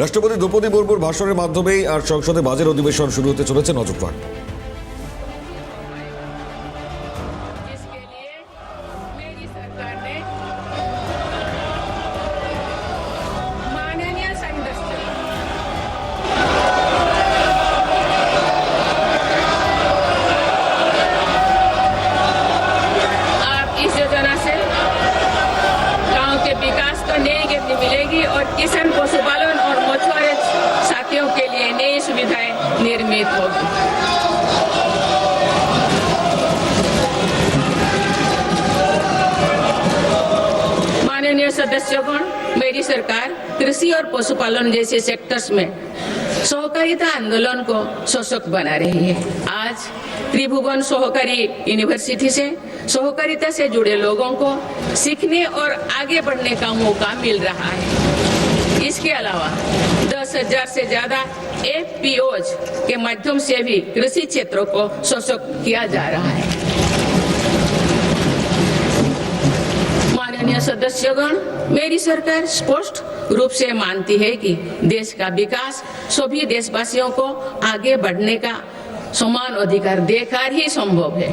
রাষ্ট্রপতি দ্রৌপদী মুর্মুর ভাষণের মাধ্যমেই আর সংসদে বাজেট অধিবেশন শুরু হতে চলেছে নজরপাট। मिलेगी और किसान पशुपालन और मछुआरे साथियों के लिए नई सुविधाएं निर्मित होगी। माननीय सदस्यगण, मेरी सरकार कृषि और पशुपालन जैसे सेक्टर्स में सहकारिता आंदोलन को सशक्त बना रही है। आज त्रिभुवन सहकारी यूनिवर्सिटी से सहकारिता से जुड़े लोगों को सीखने और आगे बढ़ने का मौका मिल रहा है। इसके अलावा 10,000 से ज्यादा FPOs के माध्यम से भी कृषि क्षेत्रों को सशक्त किया जा रहा है। माननीय सदस्यगण, मेरी सरकार स्पष्ट रूप से मानती है कि देश का विकास सभी देशवासियों को आगे बढ़ने का समान अधिकार देकर ही संभव है।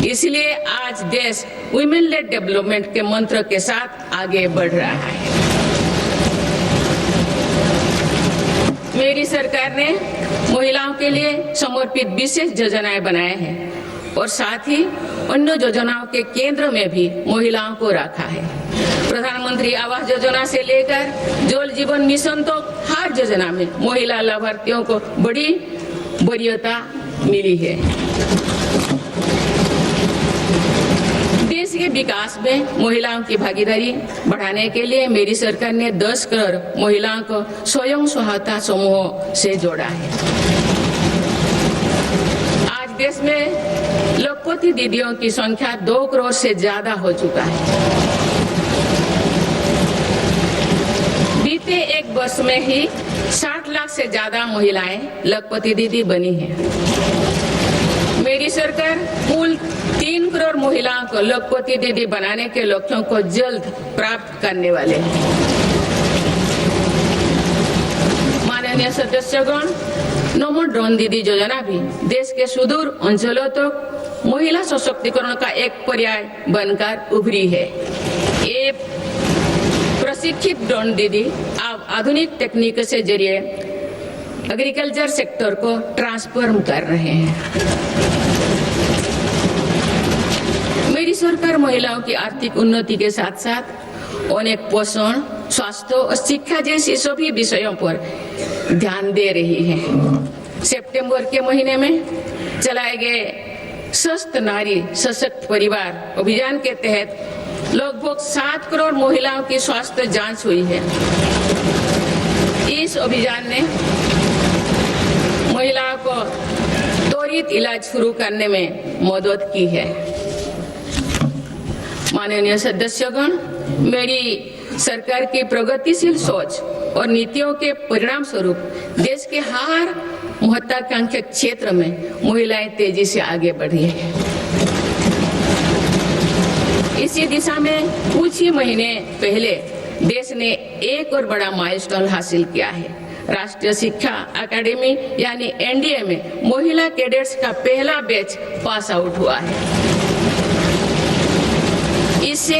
इसलिए आज देश वुमेन लेड डेवलपमेंट के मंत्र के साथ आगे बढ़ रहा है। मेरी सरकार ने महिलाओं के लिए समर्पित विशेष योजनाएं बनाए हैं और साथ ही अन्य योजनाओं के केंद्र में भी महिलाओं को रखा है। प्रधानमंत्री आवास योजना से लेकर जल जीवन मिशन तो हर योजना में महिला लाभार्थियों को बड़ी वरीयता मिली है। देश के विकास में महिलाओं की भागीदारी बढ़ाने के लिए मेरी सरकार ने 10 करोड़ महिलाओं को स्वयं सहायता समूहों से जोड़ा है। आज देश में लखपति दीदियों की संख्या 2 करोड़ से ज्यादा हो चुका है। बीते एक वर्ष में ही 60 लाख से ज्यादा महिलाएं लखपति दीदी बनी हैं। मेरी सरकार कुल 3 करोड़ महिलाओं को लखपति दीदी बनाने के लक्ष्यों को जल्द प्राप्त करने वाले हैं। माननीय सदस्यगण, नमो ड्रोन दीदी योजना भी देश के सुदूर अंचलों तक महिला सशक्तिकरण का एक पर्याय बनकर उभरी है। ये प्रशिक्षित ड्रोन दीदी अब आधुनिक तकनीक से जरिए एग्रीकल्चर सेक्टर को ट्रांसफॉर्म कर रहे हैं। मेरी सरकार महिलाओं की आर्थिक उन्नति के साथ साथ उन्हें पोषण, स्वास्थ्य और शिक्षा जैसी सभी विषयों पर ध्यान दे रही है। सितंबर के महीने में चलाए गए स्वस्थ नारी सशक्त परिवार अभियान के तहत लगभग 7 करोड़ महिलाओं की स्वास्थ्य जांच हुई है। इस अभियान ने महिलाओं को त्वरित इलाज शुरू करने में मदद की है। माननीय सदस्यगण, मेरी सरकार की प्रगतिशील सोच और नीतियों के परिणाम स्वरूप देश के हर महत्वाकांक्षी क्षेत्र में महिलाएं तेजी से आगे बढ़ी है। इसी दिशा में कुछ ही महीने पहले देश ने एक और बड़ा माइलस्टोन हासिल किया है। राष्ट्रीय शिक्षा अकादमी यानी NDA में महिला कैडेट्स का पहला बैच पास आउट हुआ है। इससे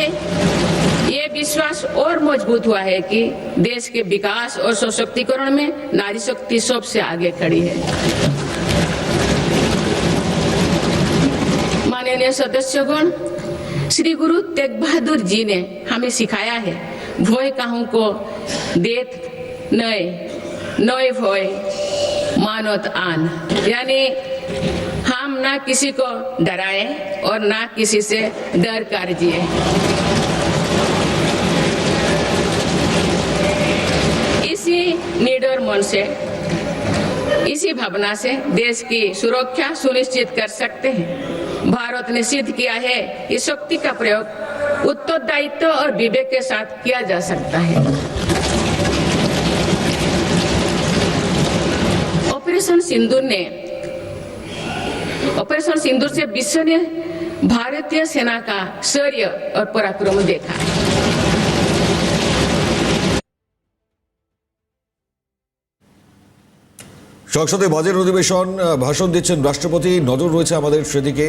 ये विश्वास और मजबूत हुआ है कि देश के विकास और सशक्तिकरण में नारी शक्ति सबसे आगे खड़ी है। माननीय सदस्यगण, श्री गुरु तेग बहादुर जी ने हमें सिखाया है, भय काहू को देत नय नय भय मानत आन, यानी हम ना किसी को डराए और ना किसी से डर कर जिए। इसी निडर मन से, इसी भावना से देश की सुरक्षा सुनिश्चित कर सकते हैं। भारत ने सिद्ध किया है कि शक्ति का प्रयोग उत्तरदायित्व और विवेक के साथ किया जा सकता है। ऑपरेशन सिंदूर से विश्व ने भारतीय सेना का शौर्य और पराक्रम देखा। সংসদে বাজেট অধিবেশন, ভাষণ দিচ্ছেন রাষ্ট্রপতি। নজর রয়েছে আমাদের সেদিকে।